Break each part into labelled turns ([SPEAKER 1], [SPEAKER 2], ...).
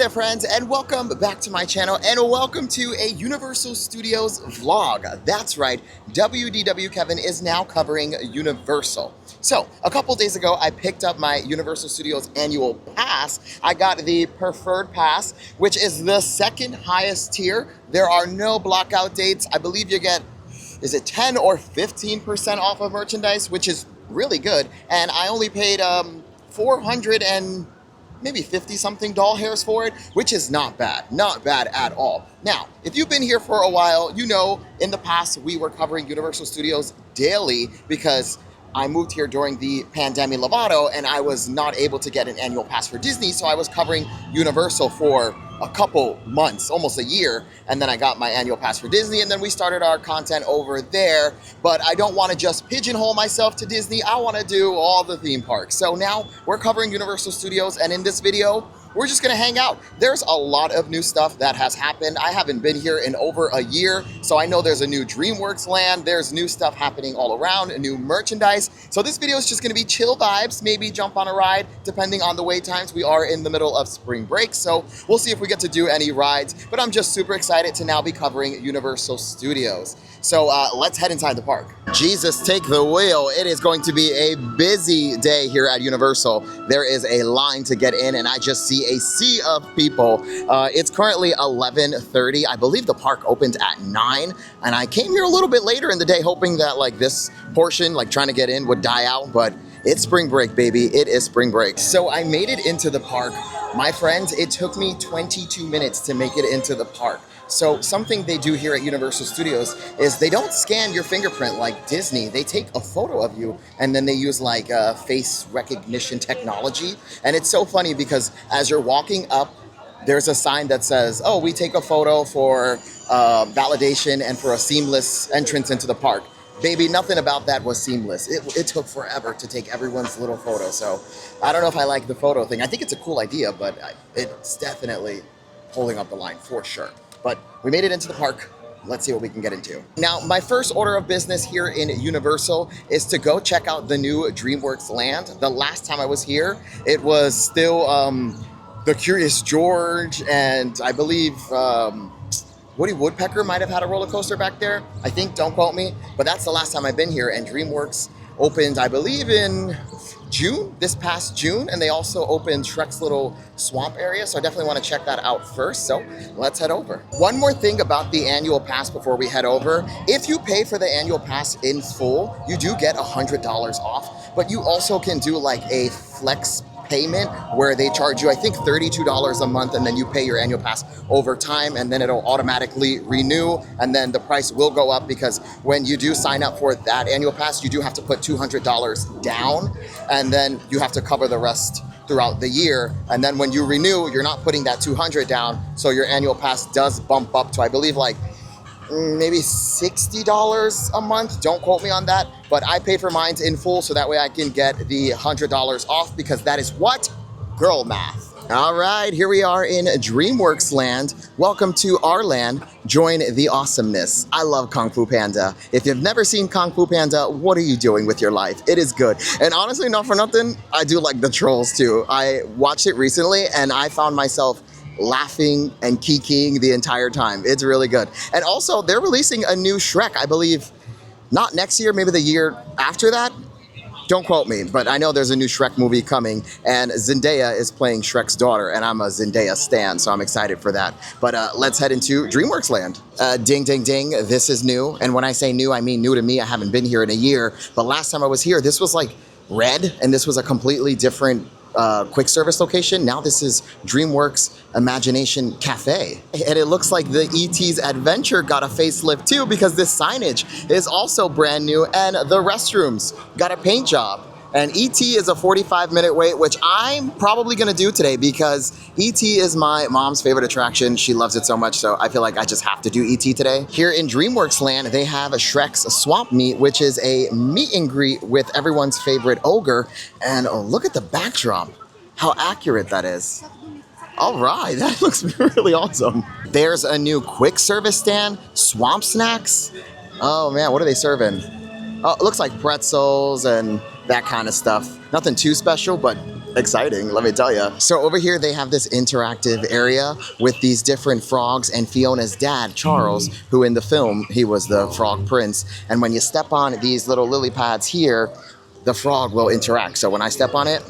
[SPEAKER 1] there friends, and welcome back to my channel, and welcome to a Universal Studios vlog. That's right, WDW Kevin is now covering Universal. So, a couple days ago, I picked up my Universal Studios annual pass. I got the preferred pass, which is the second highest tier. There are no blockout dates. I believe you get, is it 10 or 15% off of merchandise, which is really good. And I only paid 400 and maybe 50 something doll hairs for it, which is not bad at all. Now, if you've been here for a while, you know in the past we were covering Universal Studios daily because I moved here during the pandemic Lovato and I was not able to get an annual pass for Disney, so I was covering Universal for a couple months, almost a year, and then I got my annual pass for Disney, and then we started our content over there. But I don't want to just pigeonhole myself to Disney. I want to do all the theme parks. So now we're covering Universal Studios, and in this video, we're just gonna hang out. There's a lot of new stuff that has happened. I haven't been here in over a year, so I know there's a new DreamWorks Land, there's new stuff happening all around, new merchandise. So this video is just gonna be chill vibes, maybe jump on a ride, depending on the wait times. We are in the middle of spring break, so we'll see if we get to do any rides, but I'm just super excited to now be covering Universal Studios. So let's head inside the park. Jesus, take the wheel. It is going to be a busy day here at Universal. There is a line to get in, and I just see a sea of people. It's currently 11:30. I believe the park opened at 9, and I came here a little bit later in the day hoping that like this portion, like trying to get in, would die out, but it's spring break, baby. It is spring break. So I made it into the park. My friends, it took me 22 minutes to make it into the park. So something they do here at Universal Studios is they don't scan your fingerprint like Disney. They take a photo of you and then they use like face recognition technology. And it's so funny because as you're walking up, there's a sign that says, oh, we take a photo for validation and for a seamless entrance into the park. Baby, nothing about that was seamless. It took forever to take everyone's little photo. So I don't know if I like the photo thing. I think it's a cool idea, but it's definitely holding up the line for sure. But we made it into the park. Let's see what we can get into. Now, my first order of business here in Universal is to go check out the new DreamWorks Land. The last time I was here, it was still the Curious George, and I believe Woody Woodpecker might have had a roller coaster back there. I think, don't quote me, but that's the last time I've been here, and DreamWorks opened, I believe, in June, this past June, and they also opened Shrek's little swamp area, so I definitely want to check that out first, so let's head over. One more thing about the annual pass before we head over. If you pay for the annual pass in full, you do get $100 off, but you also can do like a flex payment where they charge you, I think, $32 a month, and then you pay your annual pass over time, and then it'll automatically renew, and then the price will go up because when you do sign up for that annual pass, you do have to put $200 down, and then you have to cover the rest throughout the year. And then when you renew, you're not putting that $200 down, so your annual pass does bump up to, I believe, like maybe $60 a month. Don't quote me on that, but I paid for mine in full so that way I can get the $100 off because that is what? Girl math. All right, here we are in DreamWorks Land. Welcome to our land. Join the awesomeness. I love Kung Fu Panda. If you've never seen Kung Fu Panda, what are you doing with your life? It is good. And honestly, not for nothing, I do like the trolls too. I watched it recently and I found myself laughing and kikiing the entire time. It's really good. And also, they're releasing a new Shrek, I believe, not next year, maybe the year after that. Don't quote me, but I know there's a new Shrek movie coming, and Zendaya is playing Shrek's daughter, and I'm a Zendaya stan, so I'm excited for that. But let's head into DreamWorks Land. Ding, ding, ding, this is new. And when I say new, I mean new to me. I haven't been here in a year, but last time I was here, this was like red, and this was a completely different quick service location. Now this is DreamWorks Imagination Cafe. And it looks like the E.T.'s Adventure got a facelift too because this signage is also brand new and the restrooms got a paint job. And E.T. is a 45-minute wait, which I'm probably gonna do today because E.T. is my mom's favorite attraction. She loves it so much, so I feel like I just have to do E.T. today. Here in DreamWorks Land, they have a Shrek's Swamp Meet, which is a meet and greet with everyone's favorite ogre. And oh, look at the backdrop, how accurate that is. All right, that looks really awesome. There's a new quick service stand, Swamp Snacks. Oh man, what are they serving? Oh, it looks like pretzels and that kind of stuff. Nothing too special, but exciting, let me tell you. So over here they have this interactive area with these different frogs and Fiona's dad, Charles, who in the film, he was the frog prince. And when you step on these little lily pads here, the frog will interact. So when I step on it,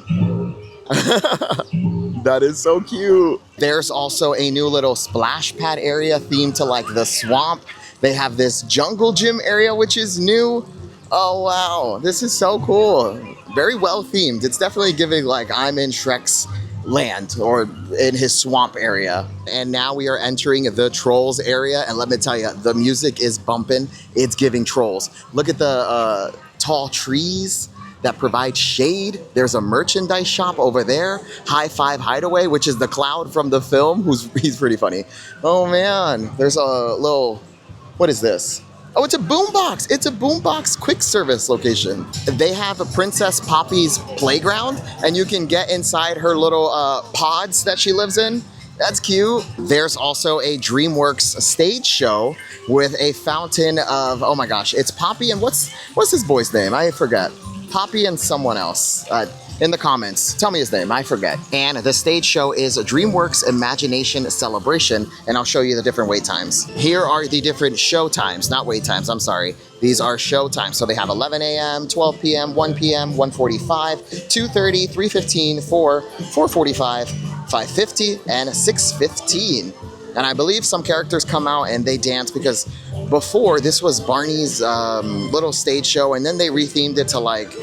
[SPEAKER 1] that is so cute. There's also a new little splash pad area themed to like the swamp. They have this jungle gym area, which is new. Oh, wow. This is so cool. Very well themed. It's definitely giving like I'm in Shrek's land or in his swamp area. And now we are entering the Trolls area. And let me tell you, the music is bumping. It's giving Trolls. Look at the tall trees that provide shade. There's a merchandise shop over there. High Five Hideaway, which is the Cloud from the film. He's pretty funny. Oh man, there's a little, what is this? Oh, it's a boombox. It's a boombox quick service location. They have a Princess Poppy's playground, and you can get inside her little pods that she lives in. That's cute. There's also a DreamWorks stage show with a fountain of, oh my gosh, it's Poppy and what's this boy's name? I forget. Poppy and someone else. In the comments, tell me his name, I forget. And the stage show is a DreamWorks Imagination Celebration, and I'll show you the different wait times. Here are the different show times, not wait times, I'm sorry. These are show times. So they have 11 a.m., 12 p.m., 1 p.m., 1:45, 2:30, 3:15, 4, 4:45, 5:50, and 6:15. And I believe some characters come out and they dance because before this was Barney's little stage show, and then they rethemed it to like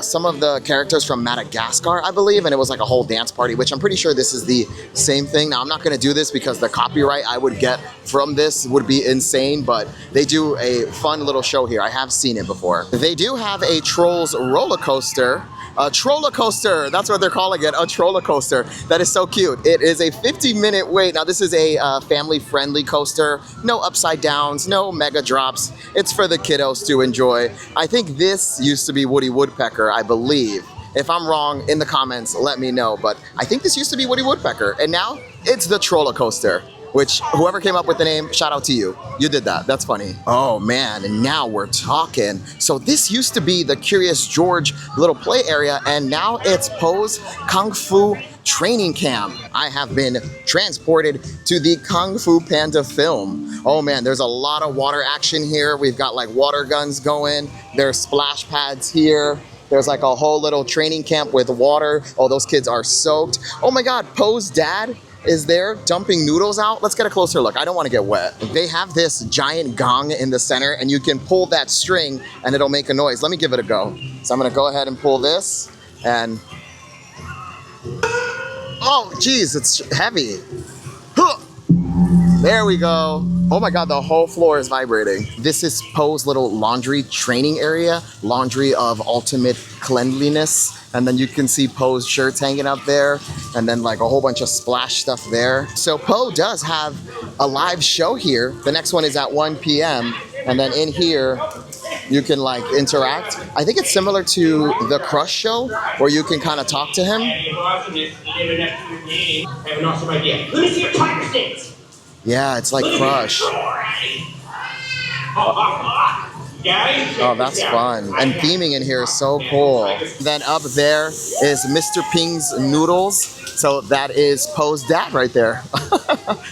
[SPEAKER 1] some of the characters from Madagascar, I believe, and it was like a whole dance party, which I'm pretty sure this is the same thing. Now, I'm not going to do this because the copyright I would get from this would be insane, but they do a fun little show here. I have seen it before. They do have a Trolls roller coaster. A troller coaster, that's what they're calling it, a troller coaster. That is so cute. It is a 50-minute wait. Now this is a family-friendly coaster. No upside downs, no mega drops. It's for the kiddos to enjoy. I think this used to be Woody Woodpecker, I believe. If I'm wrong, in the comments, let me know. But I think this used to be Woody Woodpecker, and now it's the troller coaster. Which, whoever came up with the name, shout out to you. You did that, that's funny. Oh man, and now we're talking. So this used to be the Curious George little play area, and now it's Poe's Kung Fu training camp. I have been transported to the Kung Fu Panda film. Oh man, there's a lot of water action here. We've got like water guns going. There's splash pads here. There's like a whole little training camp with water. Oh, those kids are soaked. Oh my God, Poe's dad is there dumping noodles out. Let's get a closer look. I don't want to get wet. They have this giant gong in the center, and you can pull that string and it'll make a noise. Let me give it a go. So I'm gonna go ahead and pull this, and oh geez, it's heavy. Huh. There we go. Oh my God, the whole floor is vibrating. This is Poe's little laundry training area, laundry of ultimate cleanliness. And then you can see Poe's shirts hanging up there, and then like a whole bunch of splash stuff there. So Poe does have a live show here. The next one is at 1 p.m. And then in here, you can like interact. I think it's similar to the Crush show, where you can kind of talk to him. Yeah, it's like Crush. Oh, that's fun. And theming in here is so cool. Then up there is Mr. Ping's Noodles. So that is Poe's dad right there.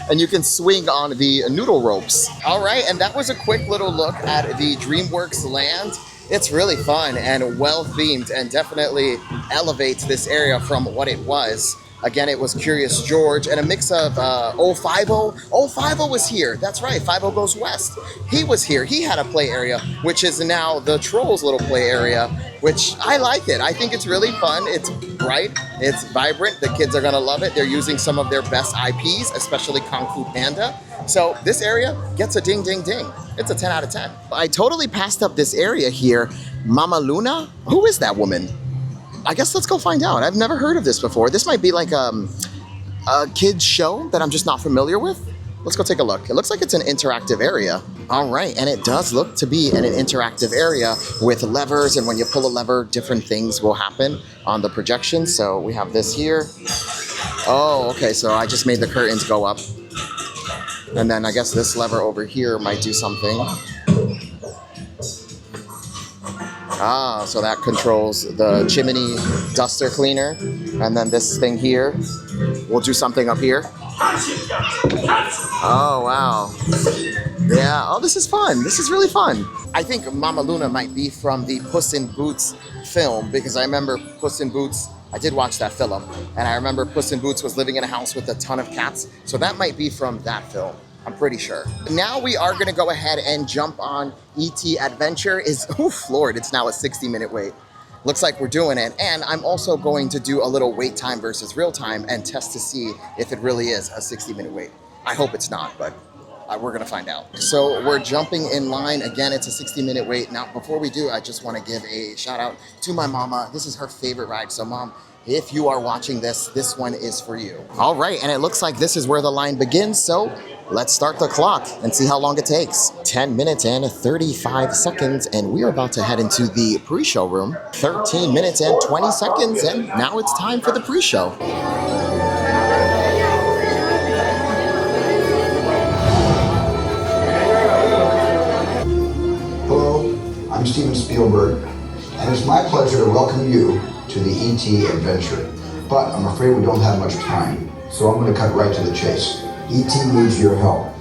[SPEAKER 1] And you can swing on the noodle ropes. All right, and that was a quick little look at the DreamWorks Land. It's really fun and well themed, and definitely elevates this area from what it was. Again, it was Curious George and a mix of 050. 050 was here. That's right, 50 Goes West. He was here. He had a play area, which is now the Trolls little play area, which I like it. I think it's really fun. It's bright. It's vibrant. The kids are going to love it. They're using some of their best IPs, especially Kung Fu Panda. So this area gets a ding, ding, ding. It's a 10 out of 10. I totally passed up this area here. Mama Luna? Who is that woman? I guess let's go find out. I've never heard of this before. This might be like a kid's show that I'm just not familiar with. Let's go take a look. It looks like it's an interactive area. All right, and it does look to be an interactive area with levers, and when you pull a lever, different things will happen on the projection. So we have this here. Oh, okay, so I just made the curtains go up. And then I guess this lever over here might do something. Ah, so that controls the chimney duster cleaner. And then this thing here, we'll do something up here. Oh, wow. Yeah, oh, this is fun. This is really fun. I think Mama Luna might be from the Puss in Boots film, because I remember Puss in Boots, I did watch that film, and I remember Puss in Boots was living in a house with a ton of cats, so that might be from that film. I'm pretty sure. Now we are gonna go ahead and jump on E.T. Adventure. Oof, Lord, it's now a 60-minute wait. Looks like we're doing it. And I'm also going to do a little wait time versus real time and test to see if it really is a 60-minute wait. I hope it's not, but we're gonna find out. So we're jumping in line. Again, it's a 60-minute wait. Now, before we do, I just wanna give a shout out to my mama. This is her favorite ride. So Mom, if you are watching this, this one is for you. All right, and it looks like this is where the line begins. So let's start the clock and see how long it takes. 10 minutes and 35 seconds, and we're about to head into the pre-show room. 13 minutes and 20 seconds, and now it's time for the pre-show.
[SPEAKER 2] Hello, I'm Steven Spielberg, and it's my pleasure to welcome you to the E.T. Adventure. But I'm afraid we don't have much time, so I'm going to cut right to the chase. E.T. needs your help.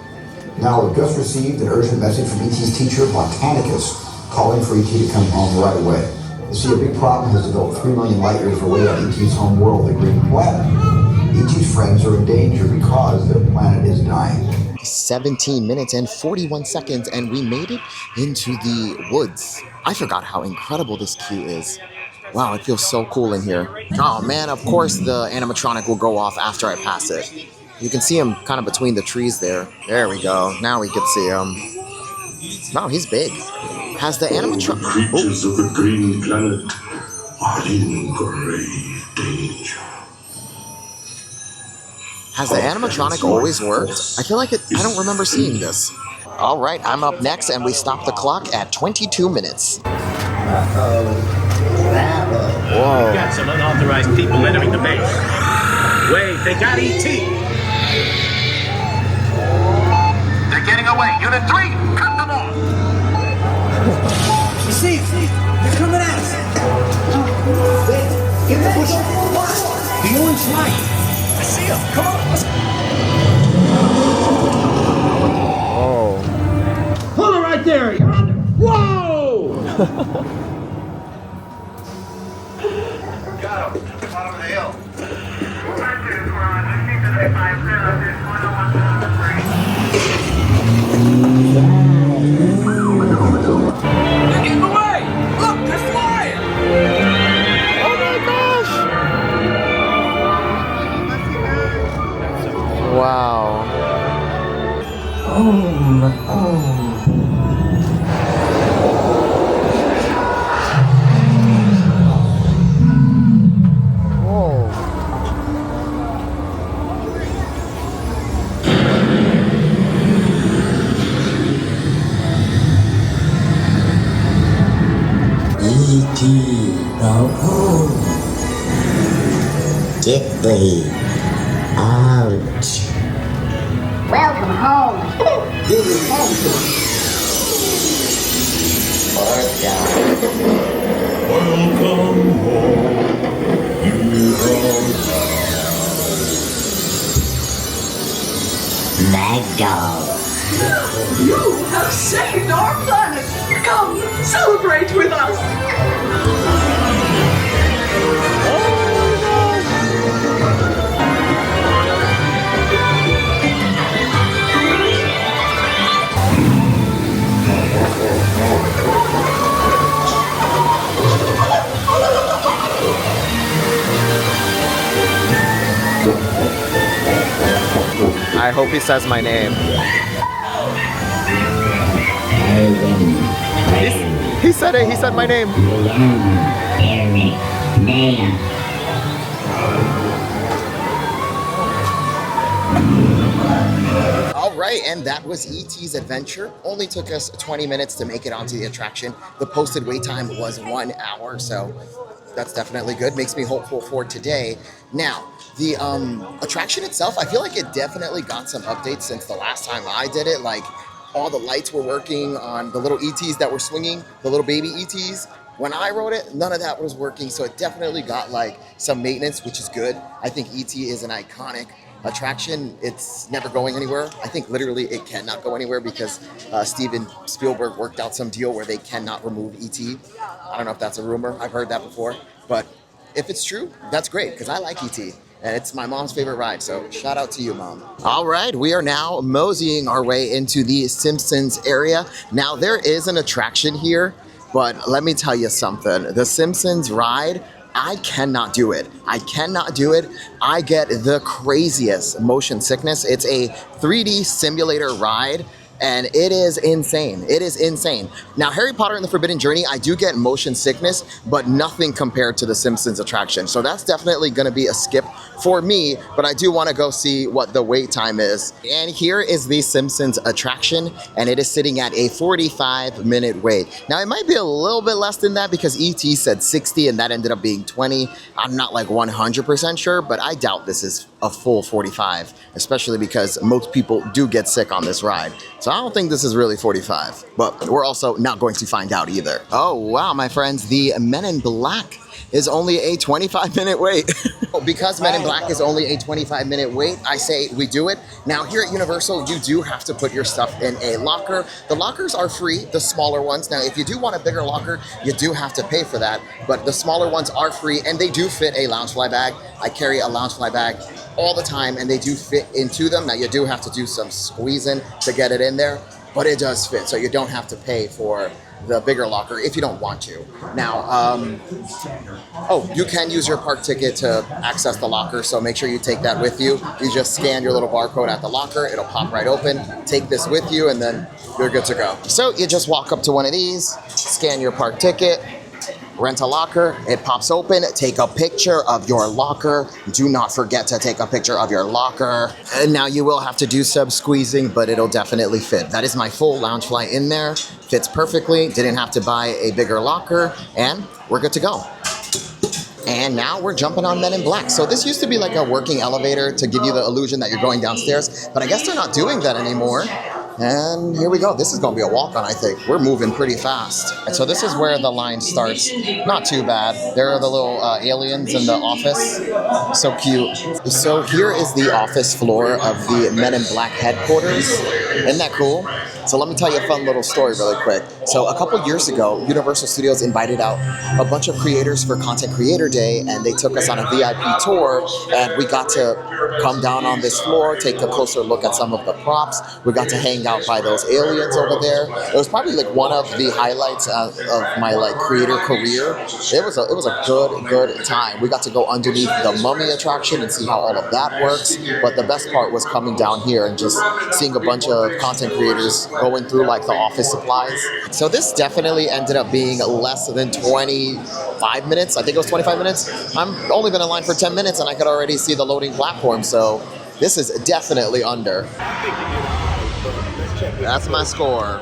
[SPEAKER 2] Now, we've just received an urgent message from E.T.'s teacher, Botanicus, calling for E.T. to come home right away. You see, a big problem has developed 3 million light years away on E.T.'s home world, the Green Planet. E.T.'s friends are in danger because their planet is dying.
[SPEAKER 1] 17 minutes and 41 seconds, and we made it into the woods. I forgot how incredible this queue is. Wow, it feels so cool in here. Oh man, of course the animatronic will go off after I pass it. You can see him kind of between the trees there. There we go. Now we can see him. Wow, he's big. Has the animatronic...
[SPEAKER 3] The creatures of the Green Planet are in grave danger.
[SPEAKER 1] Has the animatronic always worked? I feel like I don't remember seeing this. All right, I'm up next, and we stop the clock at 22 minutes.
[SPEAKER 4] Whoa.
[SPEAKER 5] We've got some unauthorized people entering the base. Wait, they got E.T. They're getting away. Unit 3, cut them off.
[SPEAKER 4] See, they're coming at us. Get the bush. The orange light. I see them. Come on. Let's...
[SPEAKER 1] Oh.
[SPEAKER 5] Hold it right there. You're under. Whoa!
[SPEAKER 3] Got him. Bottom of the hill.
[SPEAKER 4] They're getting away. Look, they're flying.
[SPEAKER 1] Oh my gosh! Wow.
[SPEAKER 6] E.T. go home. Diddly. Ouch.
[SPEAKER 7] Welcome home.
[SPEAKER 6] Poor dog.
[SPEAKER 3] Welcome home.
[SPEAKER 6] Mad dog.
[SPEAKER 8] You have saved our planet! Come, celebrate with us!
[SPEAKER 1] I hope he says my name. He said it. He said my name. All right, and that was E.T.'s Adventure. Only took us 20 minutes to make it onto the attraction. The posted wait time was 1 hour, so that's definitely good. Makes me hopeful for today. Now, the attraction itself, I feel like it definitely got some updates since the last time I did it. Like, all the lights were working on the little ETs that were swinging, the little baby ETs When I rode it, none of that was working, so it definitely got like some maintenance, which is good. I think E.T. is an iconic attraction. It's never going anywhere. I think literally it cannot go anywhere because Steven Spielberg worked out some deal where they cannot remove E.T. I don't know if that's a rumor. I've heard that before, but if it's true, that's great because I like E.T. and it's my mom's favorite ride, so shout out to you, Mom. All right, we are now moseying our way into the Simpsons area. Now, there is an attraction here, but let me tell you something. The Simpsons ride, I cannot do it. I cannot do it. I get the craziest motion sickness. It's a 3D simulator ride, and it is insane. It is insane. Now, Harry Potter and the Forbidden Journey, I do get motion sickness, but nothing compared to the Simpsons attraction. So that's definitely gonna be a skip for me, but I do wanna go see what the wait time is. And here is the Simpsons attraction, and it is sitting at a 45-minute wait. Now, it might be a little bit less than that because ET said 60 and that ended up being 20. I'm not like 100% sure, but I doubt this is a full 45, especially because most people do get sick on this ride. So I don't think this is really 45, but we're also not going to find out either. Oh, wow, my friends, the Men in Black is only a 25-minute wait. Because Men in Black is only a 25-minute wait, I say we do it. Now, here at Universal, you do have to put your stuff in a locker. The lockers are free, the smaller ones. Now, if you do want a bigger locker, you do have to pay for that, but the smaller ones are free, and they do fit a Loungefly bag. I carry a Loungefly bag all the time, and they do fit into them. Now, you do have to do some squeezing to get it in there, but it does fit, so you don't have to pay for the bigger locker if you don't want to. Now, oh, you can use your park ticket to access the locker, so make sure you take that with you. You just scan your little barcode at the locker, it'll pop right open, take this with you, and then you're good to go. So you just walk up to one of these, scan your park ticket, rent a locker, it pops open, take a picture of your locker. Do not forget to take a picture of your locker. And now you will have to do some squeezing, but it'll definitely fit. That is my full Loungefly in there. Fits perfectly, didn't have to buy a bigger locker, and we're good to go. And now we're jumping on Men in Black. So this used to be like a working elevator to give you the illusion that you're going downstairs, but I guess they're not doing that anymore. And here we go. This is going to be a walk-on, I think. We're moving pretty fast. And so this is where the line starts. Not too bad. There are the little aliens in the office. So cute. So here is the office floor of the Men in Black headquarters. Isn't that cool? So let me tell you a fun little story really quick. So a couple years ago, Universal Studios invited out a bunch of creators for Content Creator Day, and they took us on a VIP tour, and we got to come down on this floor, take a closer look at some of the props. We got to hang out by those aliens over there. It was probably like one of the highlights of my like creator career. It was a good time. We got to go underneath the Mummy attraction and see how all of that works. But the best part was coming down here and just seeing a bunch of content creators going through like the office supplies. So this definitely ended up being less than 25 minutes. I think it was 25 minutes. I've only been in line for 10 minutes and I could already see the loading platform. So this is definitely under. That's my score.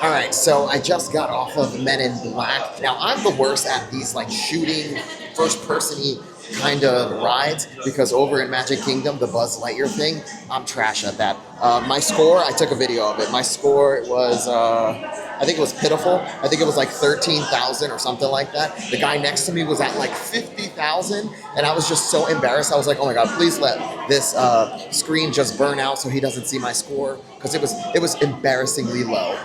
[SPEAKER 1] All right, so I just got off of Men in Black. Now, I'm the worst at these like shooting, first-person-y kind of rides because over in Magic Kingdom, the Buzz Lightyear thing, I'm trash at that. My score, I took a video of it. My score was, I think it was pitiful. I think it was like 13,000 or something like that. The guy next to me was at like 50,000 and I was just so embarrassed. I was like, oh my God, please let this screen just burn out so he doesn't see my score because it was embarrassingly low.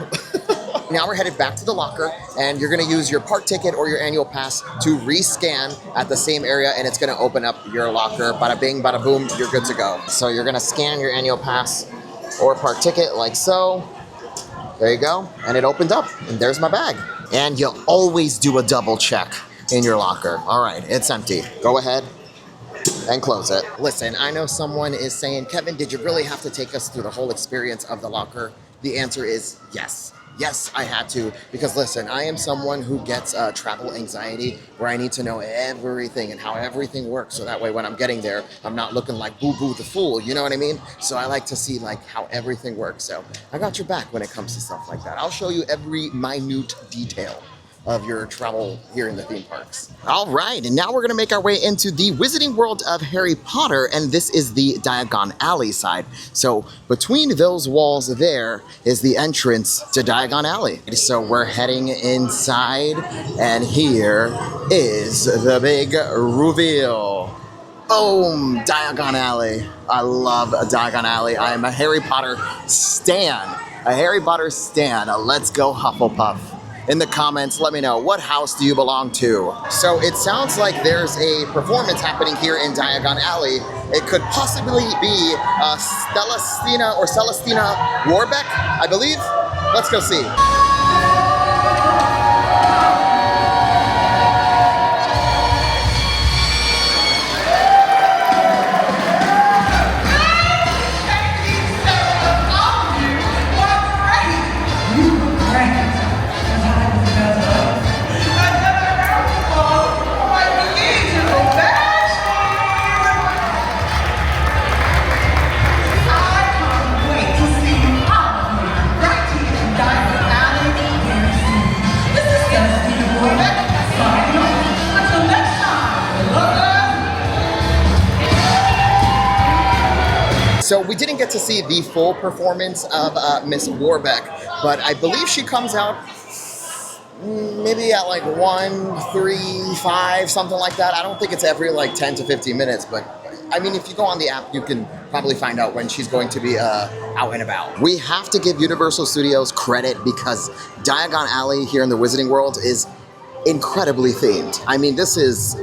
[SPEAKER 1] Now we're headed back to the locker and you're gonna use your park ticket or your annual pass to rescan at the same area and it's gonna open up your locker. Bada bing, bada boom, you're good to go. So you're gonna scan your annual pass or park ticket like so. There you go, and it opened up and there's my bag. And you'll always do a double check in your locker. All right, it's empty. Go ahead and close it. Listen, I know someone is saying, Kevin, did you really have to take us through the whole experience of the locker? The answer is yes. Yes, I had to, because listen, I am someone who gets travel anxiety where I need to know everything and how everything works. So that way when I'm getting there, I'm not looking like boo-boo the fool, you know what I mean? So I like to see like how everything works. So I got your back when it comes to stuff like that. I'll show you every minute detail. of your travel here in the theme parks. All right, and now we're gonna make our way into the Wizarding World of Harry Potter, and this is the Diagon Alley side. So between those walls there is the entrance to Diagon Alley. So we're heading inside, and here is the big reveal. Boom! Diagon Alley. I love Diagon Alley. I am a Harry Potter stan. A Harry Potter stan. Let's go Hufflepuff. In the comments, let me know, what house do you belong to? So it sounds like there's a performance happening here in Diagon Alley. It could possibly be Celestina Warbeck, I believe. Let's go see. So we didn't get to see the full performance of Miss Warbeck, but I believe she comes out maybe at like 1, 3, 5, something like that. I don't think it's every like 10 to 15 minutes, but I mean, if you go on the app, you can probably find out when she's going to be out and about. We have to give Universal Studios credit because Diagon Alley here in the Wizarding World is incredibly themed. I mean, this is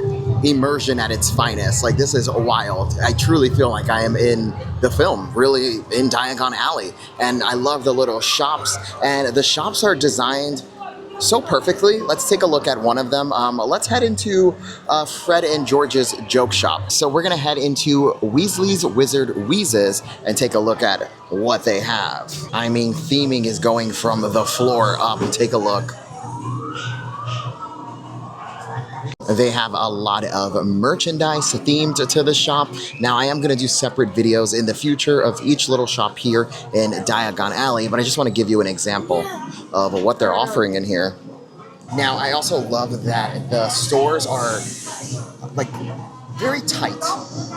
[SPEAKER 1] immersion at its finest. Like, this is wild. I truly feel like I am in the film, really in Diagon Alley. And I love the little shops, and the shops are designed so perfectly. Let's take a look at one of them. Let's head into Fred and George's joke shop. So we're gonna head into Weasley's Wizard Wheezes and take a look at what they have. I mean, theming is going from the floor up. Take a look. They have a lot of merchandise themed to the shop. Now, I am going to do separate videos in the future of each little shop here in Diagon Alley, but I just want to give you an example of what they're offering in here. Now, I also love that the stores are like very tight,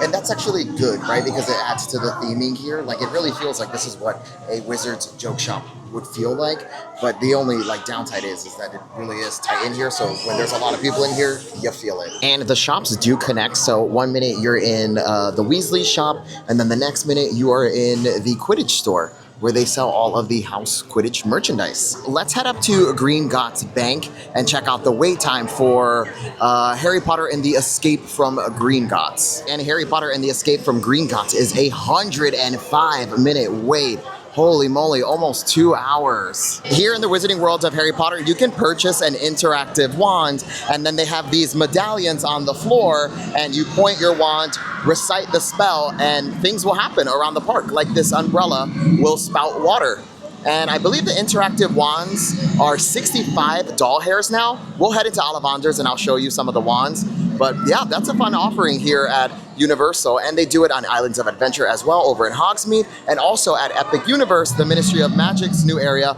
[SPEAKER 1] and that's actually good, right? Because it adds to the theming here. Like, it really feels like this is what a Wizard's joke shop would feel like, but the only like downside is that it really is tight in here, so when there's a lot of people in here, you feel it. And the shops do connect, so one minute you're in the Weasley shop, and then the next minute you are in the Quidditch store, where they sell all of the House Quidditch merchandise. Let's head up to Gringotts Bank and check out the wait time for Harry Potter and the Escape from Gringotts. And Harry Potter and the Escape from Gringotts is a 105-minute wait. Holy moly, almost 2 hours. Here in the Wizarding World of Harry Potter, you can purchase an interactive wand, and then they have these medallions on the floor, and you point your wand, recite the spell, and things will happen around the park. Like this umbrella will spout water. And I believe the interactive wands are 65 doll hairs now. We'll head into Ollivander's and I'll show you some of the wands. But yeah, that's a fun offering here at Universal, and they do it on Islands of Adventure as well over in Hogsmeade, and also at Epic Universe, the Ministry of Magic's new area.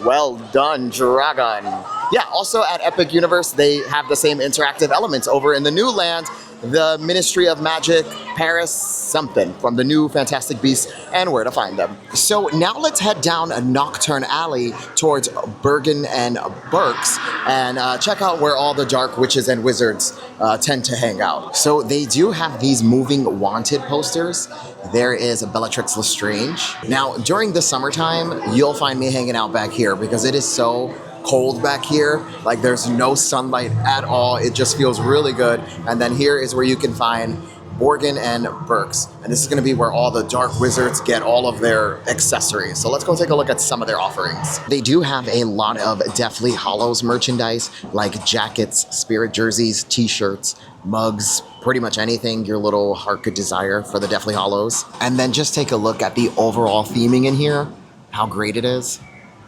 [SPEAKER 1] Well done, Dragon. Yeah, also at Epic Universe, they have the same interactive elements over in the new land, the Ministry of Magic, Paris something, from the new Fantastic Beasts, and where to find them. So now let's head down a Nocturne Alley towards Bergen and Berks and check out where all the dark witches and wizards tend to hang out. So they do have these moving wanted posters. There is Bellatrix Lestrange. Now, during the summertime, you'll find me hanging out back here because it is so cold back here. Like, there's no sunlight at all. It just feels really good. And then here is where you can find Borgin and Berks. And this is going to be where all the dark wizards get all of their accessories. So let's go take a look at some of their offerings. They do have a lot of Deathly Hallows merchandise, like jackets, spirit jerseys, t-shirts, mugs, pretty much anything your little heart could desire for the Deathly Hallows. And then just take a look at the overall theming in here, how great it is.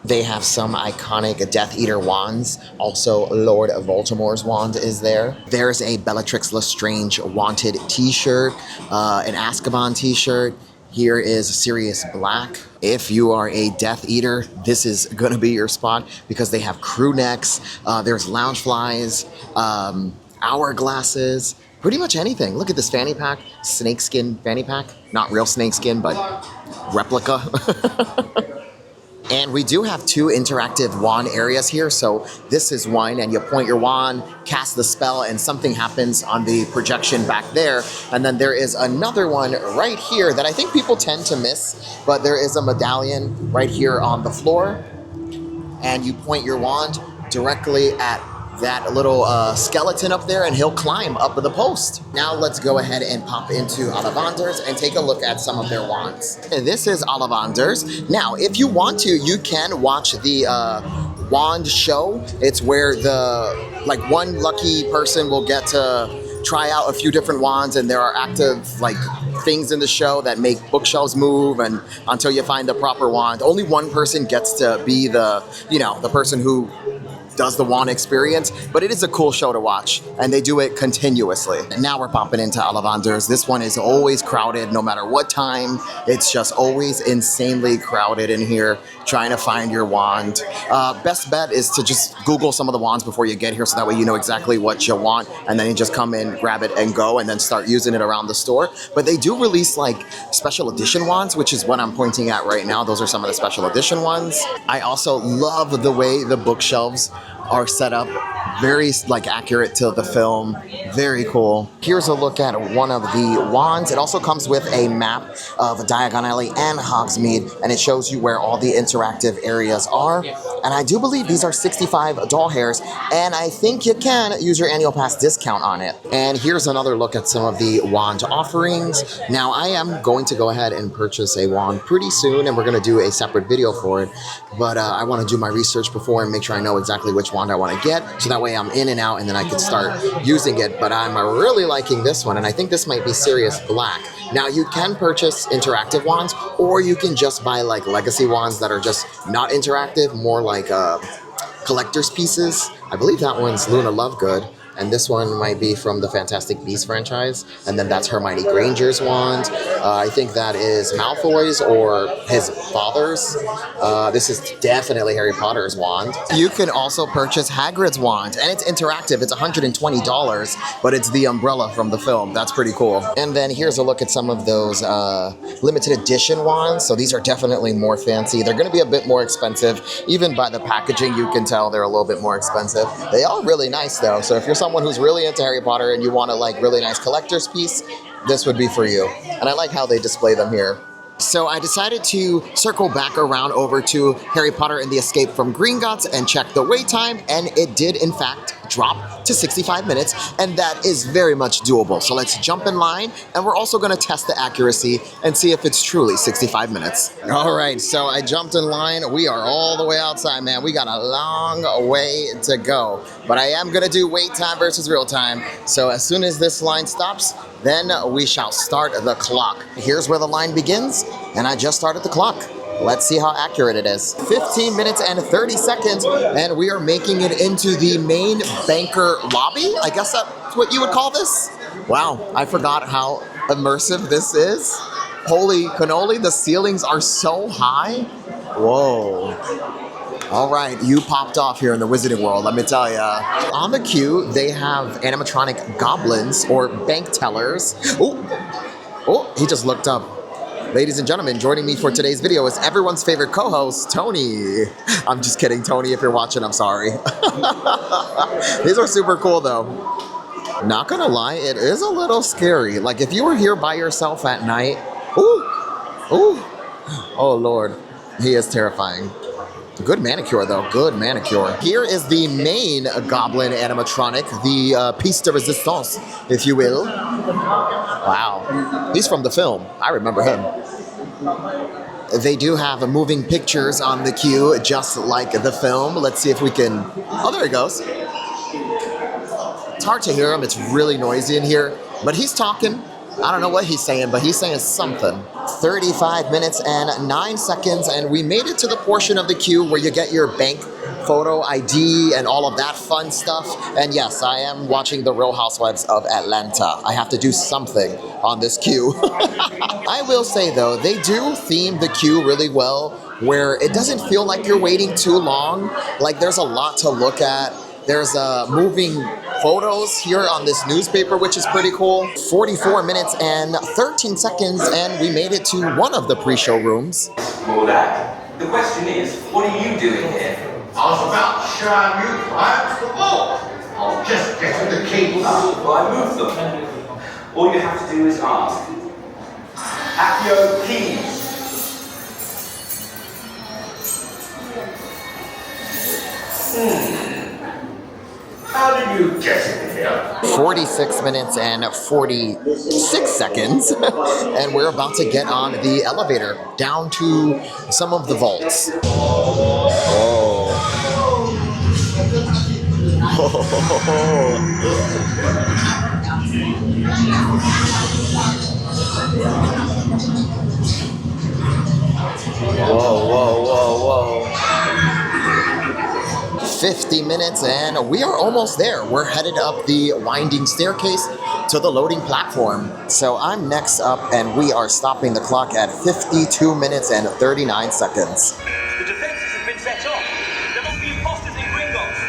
[SPEAKER 1] They have some iconic Death Eater wands. Also, Lord Voldemort's wand is there. There's a Bellatrix Lestrange wanted t-shirt, an Azkaban t-shirt. Here is Sirius Black. If you are a Death Eater, this is gonna be your spot because they have crew necks, there's lounge flies, hourglasses, pretty much anything. Look at this fanny pack, snakeskin fanny pack. Not real snakeskin, but replica. And we do have 2 interactive wand areas here. So this is one, and you point your wand, cast the spell, and something happens on the projection back there. And then there is another one right here that I think people tend to miss, but there is a medallion right here on the floor. And you point your wand directly at that little skeleton up there, and he'll climb up the post. Now let's go ahead and pop into Ollivander's and take a look at some of their wands. And this is Ollivander's. Now, if you want to, you can watch the wand show. It's where one lucky person will get to try out a few different wands, and there are active things in the show that make bookshelves move, and until you find the proper wand, only one person gets to be the person who does the wand experience, but it is a cool show to watch, and they do it continuously. And now we're popping into Ollivander's. This one is always crowded, no matter what time. It's just always insanely crowded in here, trying to find your wand. Best bet is to just Google some of the wands before you get here, so that way you know exactly what you want, and then you just come in, grab it, and go, and then start using it around the store. But they do release special edition wands, which is what I'm pointing at right now. Those are some of the special edition ones. I also love the way the bookshelves are set up, very accurate to the film. Very cool. Here's a look at one of the wands. It also comes with a map of Diagon Alley and Hogsmeade, and it shows you where all the interactive areas are. And I do believe these are 65 doll hairs, and I think you can use your annual pass discount on it. And here's another look at some of the wand offerings. Now, I am going to go ahead and purchase a wand pretty soon, and we're going to do a separate video for it. But I want to do my research before and make sure I know exactly which wand I want to get, so that way I'm in and out, and then I can start using it. But I'm really liking this one, and I think this might be Sirius Black. Now, you can purchase interactive wands, or you can just buy legacy wands that are just not interactive, more like collector's pieces. I believe that one's Luna Lovegood, and this one might be from the Fantastic Beasts franchise, and then that's Hermione Granger's wand. I think that is Malfoy's or his father's. This is definitely Harry Potter's wand. You can also purchase Hagrid's wand, and it's interactive. It's $120, but it's the umbrella from the film. That's pretty cool. And then here's a look at some of those limited edition wands. So these are definitely more fancy. They're gonna be a bit more expensive. Even by the packaging, you can tell they're a little bit more expensive. They are really nice though. So if you're someone who's really into Harry Potter and you want a really nice collector's piece, this would be for you. And I like how they display them here. So I decided to circle back around over to Harry Potter and the Escape from Gringotts and check the wait time, and it did in fact drop to 65 minutes, and that is very much doable. So let's jump in line, and we're also gonna test the accuracy and see if it's truly 65 minutes. All right, so I jumped in line. We are all the way outside, man. We got a long way to go, but I am gonna do wait time versus real time. So as soon as this line stops, then we shall start the clock. Here's where the line begins, and I just started the clock. Let's see how accurate it is. 15 minutes and 30 seconds, and we are making it into the main banker lobby. I guess that's what you would call this. Wow, I forgot how immersive this is. Holy cannoli, the ceilings are so high. Whoa. All right, you popped off here in the Wizarding World, let me tell ya. On the queue, they have animatronic goblins or bank tellers. Oh, he just looked up. Ladies and gentlemen, joining me for today's video is everyone's favorite co-host, Tony. I'm just kidding, Tony, if you're watching, I'm sorry. These are super cool though. Not gonna lie, it is a little scary. If you were here by yourself at night, oh Lord, he is terrifying. Good manicure though, good manicure. Here is the main goblin animatronic, the piece de resistance, if you will. Wow, he's from the film, I remember him. They do have moving pictures on the queue, just like the film. Let's see if we can, oh there he goes. It's hard to hear him, it's really noisy in here, but he's talking. I don't know what he's saying, but he's saying something. 35 minutes and 9 seconds, and we made it to the portion of the queue where you get your bank photo ID and all of that fun stuff. And yes, I am watching The Real Housewives of Atlanta. I have to do something on this queue. I will say though, they do theme the queue really well, where it doesn't feel like you're waiting too long. Like there's a lot to look at. There's moving photos here on this newspaper, which is pretty cool. 44 minutes and 13 seconds, and we made it to one of the pre-show rooms.
[SPEAKER 9] Well, Dad, the question is, what are you doing here?
[SPEAKER 3] I was about to show you climbs the wall. I'll just get to the cables.
[SPEAKER 9] Well, I moved them. All you have to do is ask. Accio, please.
[SPEAKER 3] How did you get in here?
[SPEAKER 1] 46 minutes and 46 seconds, and we're about to get on the elevator down to some of the vaults. Whoa. 50 minutes and we are almost there. We're headed up the winding staircase to the loading platform. So I'm next up and we are stopping the clock at 52 minutes and 39 seconds.
[SPEAKER 5] The defenses have been set off. There must be imposters in Gringotts.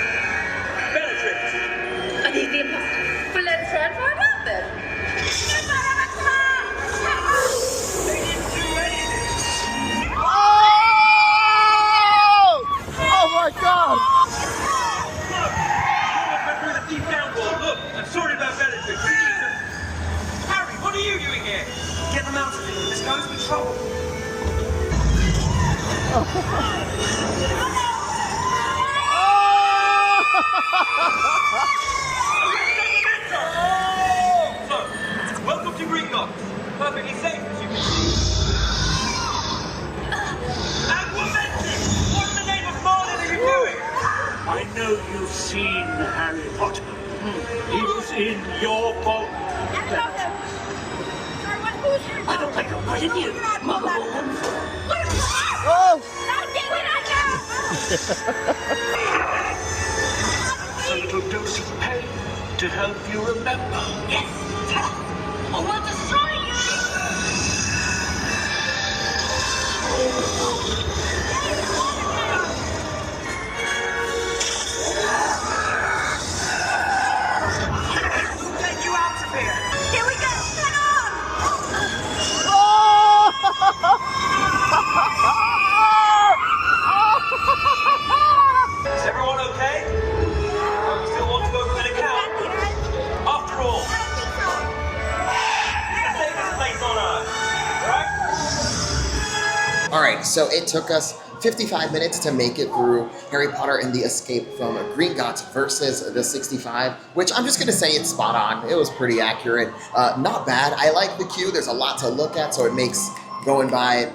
[SPEAKER 5] Bellatrix.
[SPEAKER 7] Are these the imposters? Well, let's try and find out then.
[SPEAKER 5] They didn't do anything.
[SPEAKER 1] Oh my God!
[SPEAKER 5] Through the deep downward. Look, I'm sorry about Bellatrix. Harry, what are you doing here? Get them out of here. This guy's in trouble. So, welcome to Gringotts. Perfectly safe, as you can see. And we're missing! What in the name of Marlin are you doing?
[SPEAKER 3] I know you've seen Harry Potter. He was in your boat. I don't think I'm right in you, Mother Woman. A little dose of pain to help you remember.
[SPEAKER 7] Yes! Or we'll destroy you!
[SPEAKER 5] Take you out of here!
[SPEAKER 7] Here we go! Hang
[SPEAKER 5] Is everyone okay? Or you still want to go for an account? After all, it's the safest place on Earth, right?
[SPEAKER 1] All right, so it took us 55 minutes to make it through Harry Potter and the Escape from Gringotts versus the 65, which I'm just gonna say it's spot on. It was pretty accurate. Not bad. I like the queue. There's a lot to look at, so it makes going by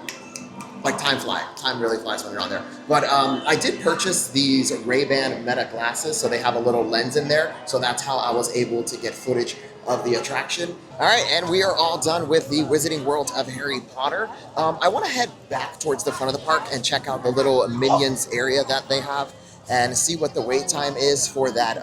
[SPEAKER 1] like time fly. Time really flies when you're on there. But I did purchase these Ray-Ban Meta glasses, so they have a little lens in there. So that's how I was able to get footage of the attraction. All right, and we are all done with the Wizarding World of Harry Potter. I want to head back towards the front of the park and check out the little Minions area that they have and see what the wait time is for that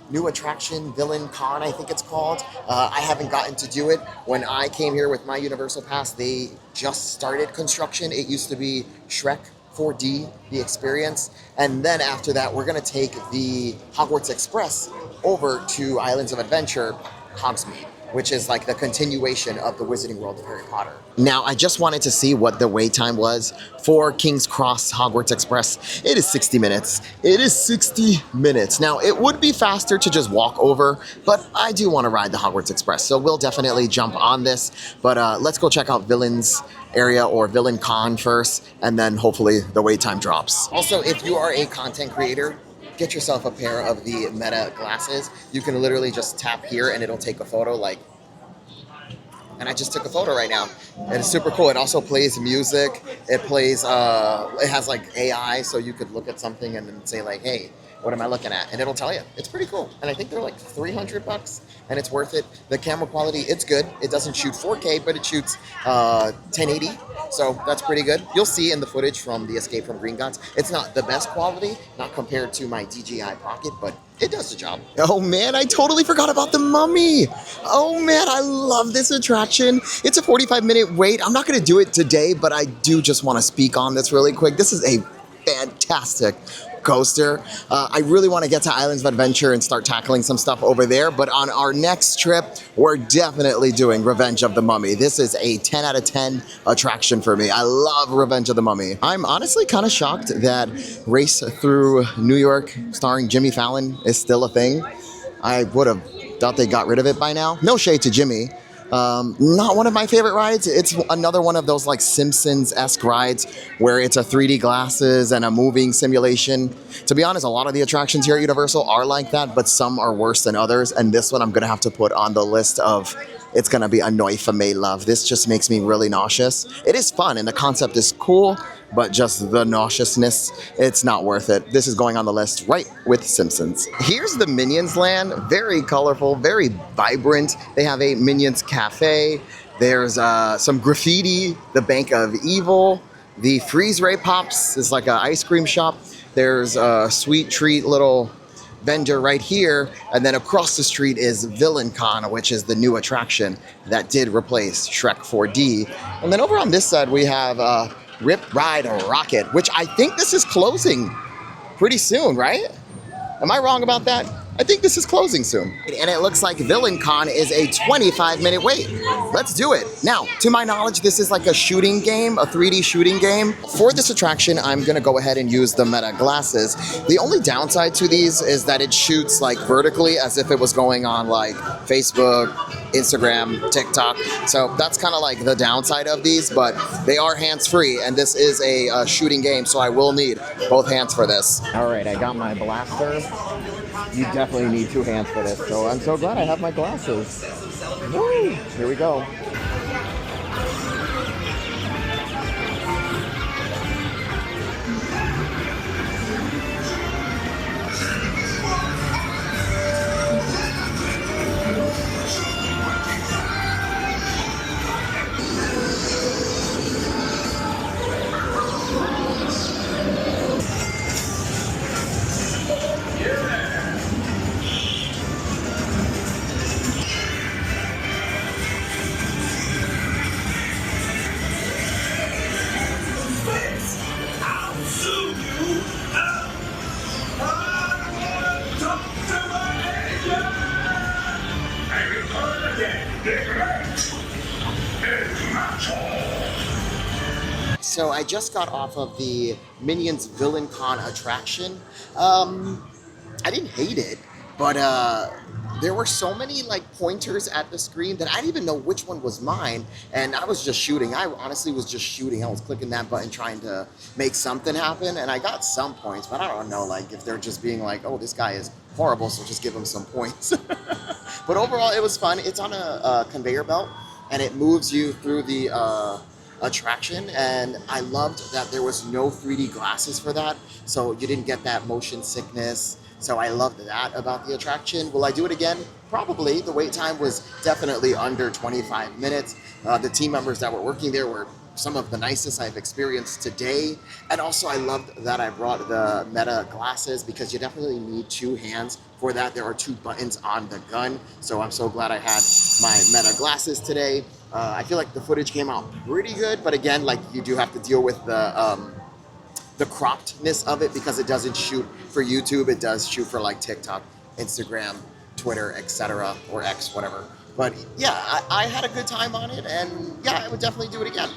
[SPEAKER 1] new attraction, Villain Con, I think it's called. I haven't gotten to do it. When I came here with my Universal Pass, they just started construction. It used to be Shrek 4D, the experience. And then after that, we're gonna take the Hogwarts Express over to Islands of Adventure, Hogsmeade, which is like the continuation of the Wizarding World of Harry Potter. Now, I just wanted to see what the wait time was for King's Cross Hogwarts Express. It is 60 minutes. It is 60 minutes. Now, it would be faster to just walk over, but I do want to ride the Hogwarts Express, so we'll definitely jump on this. But let's go check out Villain's area or Villain Con first, and then hopefully the wait time drops. Also, if you are a content creator, get yourself a pair of the Meta glasses. You can literally just tap here and it'll take a photo and I just took a photo right now. And it's super cool. It also plays music. It plays, it has like AI, so you could look at something and then say like, hey, what am I looking at? And it'll tell you. It's pretty cool. And I think they're like $300 and it's worth it. The camera quality, it's good. It doesn't shoot 4K, but it shoots 1080. So that's pretty good. You'll see in the footage from the Escape from Gringotts, it's not the best quality, not compared to my DJI Pocket, but it does the job. Oh man, I totally forgot about the Mummy. Oh man, I love this attraction. It's a 45-minute wait. I'm not gonna do it today, but I do just wanna speak on this really quick. This is a fantastic coaster. I really want to get to Islands of Adventure and start tackling some stuff over there, but on our next trip, we're definitely doing Revenge of the Mummy. This is a 10 out of 10 attraction for me. I love Revenge of the Mummy. I'm honestly kind of shocked that Race Through New York starring Jimmy Fallon is still a thing. I would have thought they got rid of it by now. No shade to Jimmy. Not one of my favorite rides. It's another one of those like Simpsons-esque rides where it's a 3D glasses and a moving simulation. To be honest, a lot of the attractions here at Universal are like that, but some are worse than others. And this one I'm gonna have to put on the list of it's gonna be a Noi for May love. This just makes me really nauseous. It is fun and the concept is cool, but just the nauseousness, it's not worth it. This is going on the list right with Simpsons. Here's the Minions Land, very colorful, very vibrant. They have a Minions Cafe. There's some graffiti, the Bank of Evil. The Freeze Ray Pops is like an ice cream shop. There's a sweet treat little vendor right here, and then across the street is Villain Con, which is the new attraction that did replace Shrek 4D. And then over on this side we have Rip Ride Rocket, which I think this is closing pretty soon, right? Am I wrong about that? I think this is closing soon. And it looks like Villain Con is a 25-minute wait. Let's do it. Now, to my knowledge, this is like a shooting game, a 3D shooting game. For this attraction, I'm gonna go ahead and use the Meta glasses. The only downside to these is that it shoots like vertically as if it was going on like Facebook, Instagram, TikTok. So that's kind of like the downside of these, but they are hands-free and this is a shooting game, so I will need both hands for this. All right, I got my blaster. You definitely need two hands for this, so I'm so glad I have my glasses. Woo! Here we go. So I just got off of the Minions Villain Con attraction. I didn't hate it, but there were so many like pointers at the screen that I didn't even know which one was mine, and I was just shooting. I honestly was just shooting. I was clicking that button trying to make something happen, and I got some points, but I don't know like if they're just being like, oh, this guy is horrible, so just give him some points. But overall, it was fun. It's on a conveyor belt, and it moves you through the attraction, and I loved that there was no 3D glasses for that, so you didn't get that motion sickness. So I loved that about the attraction. Will I do it again? Probably. The wait time was definitely under 25 minutes. The team members that were working there were some of the nicest I've experienced today. And also I loved that I brought the Meta glasses because you definitely need two hands for that. There are two buttons on the gun. So I'm so glad I had my Meta glasses today. I feel like the footage came out pretty good, but again, like you do have to deal with the croppedness of it because it doesn't shoot for YouTube. It does shoot for like TikTok, Instagram, Twitter, etc. or X, whatever. But yeah, I had a good time on it, and yeah, I would definitely do it again.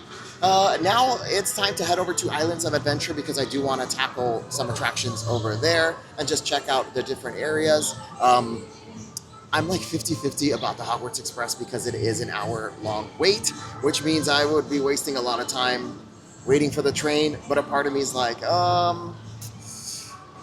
[SPEAKER 1] Now it's time to head over to Islands of Adventure because I do want to tackle some attractions over there and just check out the different areas. I'm like 50-50 about the Hogwarts Express because it is an hour-long wait, which means I would be wasting a lot of time waiting for the train, but a part of me is like,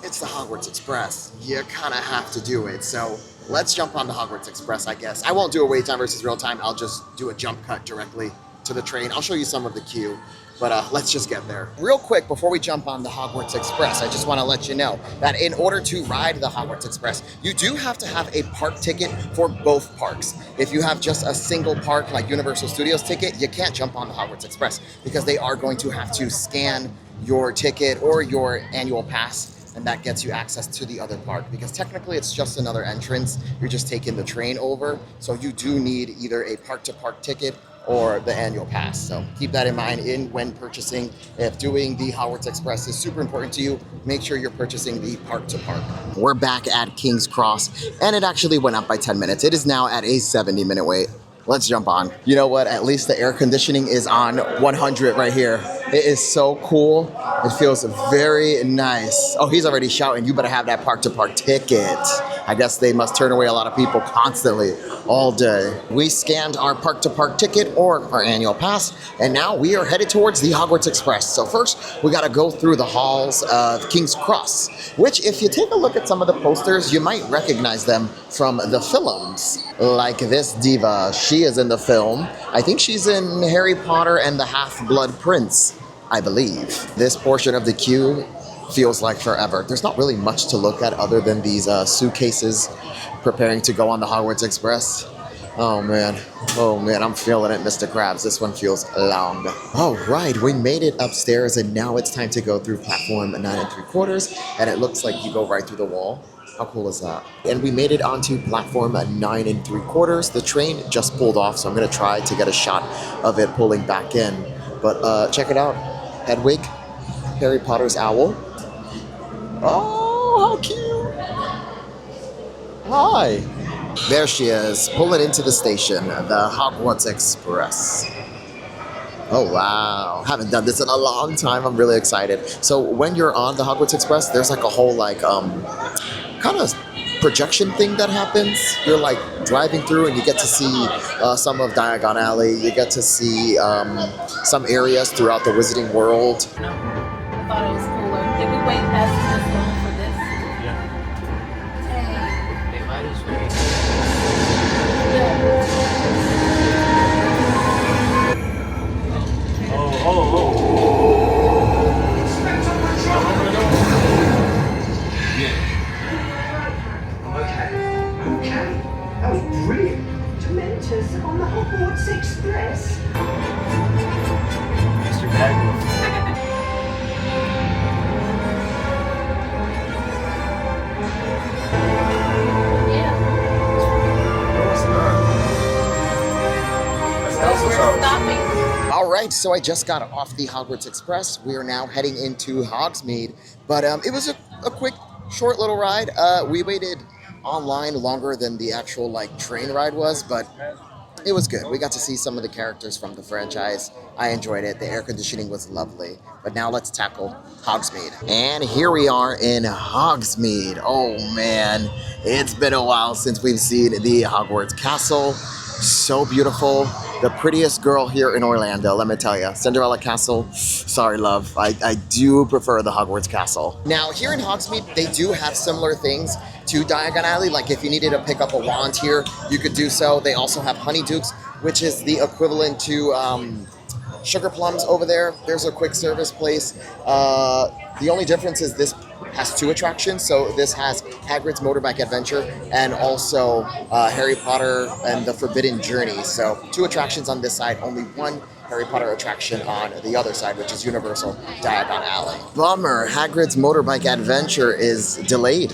[SPEAKER 1] it's the Hogwarts Express. You kind of have to do it. So let's jump on the Hogwarts Express, I guess. I won't do a wait time versus real time. I'll just do a jump cut directly to the train. I'll show you some of the queue. But let's just get there. Real quick, before we jump on the Hogwarts Express, I just want to let you know that in order to ride the Hogwarts Express, you do have to have a park ticket for both parks. If you have just a single park like Universal Studios ticket, you can't jump on the Hogwarts Express because they are going to have to scan your ticket or your annual pass, and that gets you access to the other park because technically it's just another entrance. You're just taking the train over, so you do need either a park-to-park ticket or the annual pass. So keep that in mind when purchasing. If doing the Hogwarts Express is super important to you, make sure you're purchasing the park-to-park. We're back at King's Cross, and it actually went up by 10 minutes. It is now at a 70-minute wait. Let's jump on. You know what? At least the air conditioning is on 100 right here. It is so cool. It feels very nice. Oh, he's already shouting, you better have that park-to-park ticket. I guess they must turn away a lot of people constantly, all day. We scanned our park-to-park ticket or our annual pass, and now we are headed towards the Hogwarts Express. So first, we gotta go through the halls of King's Cross, which if you take a look at some of the posters, you might recognize them from the films. Like this diva, she is in the film. I think she's in Harry Potter and the Half-Blood Prince, I believe. This portion of the queue feels like forever. There's not really much to look at other than these suitcases preparing to go on the Hogwarts Express. Oh man, I'm feeling it, Mr. Krabs. This one feels long. All right, we made it upstairs and now it's time to go through platform 9 3/4, and it looks like you go right through the wall. How cool is that? And we made it onto platform 9 3/4. The train just pulled off, so I'm gonna try to get a shot of it pulling back in. But check it out, Hedwig, Harry Potter's owl. Oh, how cute! Hi! There she is, pulling into the station, the Hogwarts Express. Oh wow, haven't done this in a long time, I'm really excited. So when you're on the Hogwarts Express, there's like a whole kind of projection thing that happens. You're like driving through and you get to see some of Diagon Alley, you get to see some areas throughout the Wizarding World.
[SPEAKER 7] I thought it was cooler. Did we wait past this long for this?
[SPEAKER 4] Yeah. They might as well.
[SPEAKER 8] Okay. That was brilliant. Dementors on the Hogwarts Express.
[SPEAKER 4] Mr. Bagwell.
[SPEAKER 1] All right, so I just got off the Hogwarts Express. We are now heading into Hogsmeade, but it was a quick, short little ride. We waited online longer than the actual train ride was, but it was good. We got to see some of the characters from the franchise. I enjoyed it. The air conditioning was lovely. But now let's tackle Hogsmeade. And here we are in Hogsmeade. Oh man, it's been a while since we've seen the Hogwarts Castle. So beautiful. The prettiest girl here in Orlando, let me tell you. Cinderella Castle, sorry love, I do prefer the Hogwarts Castle. Now here in Hogsmeade, they do have similar things to Diagon Alley. Like if you needed to pick up a wand here, you could do so. They also have Honeydukes, which is the equivalent to Sugar Plums over there. There's a quick service place. The only difference is this has 2 attractions. So this has Hagrid's Motorbike Adventure and also Harry Potter and the Forbidden Journey. So 2 attractions on this side, only 1 Harry Potter attraction on the other side, which is Universal Diagon Alley. Bummer, Hagrid's Motorbike Adventure is delayed.